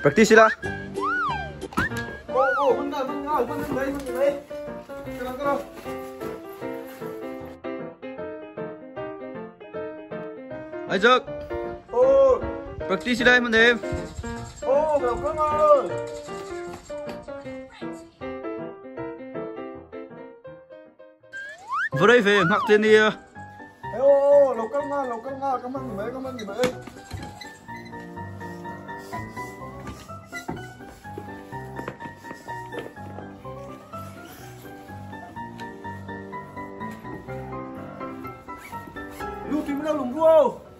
Practice sila. Benar, baik. Kenapa? Isaac. Practice sila em anh em. Được lắm ơi. Vào đây về mặc tên đi. Lộc cảm ơn gì mấy. Lu tìm đâu lùng đua.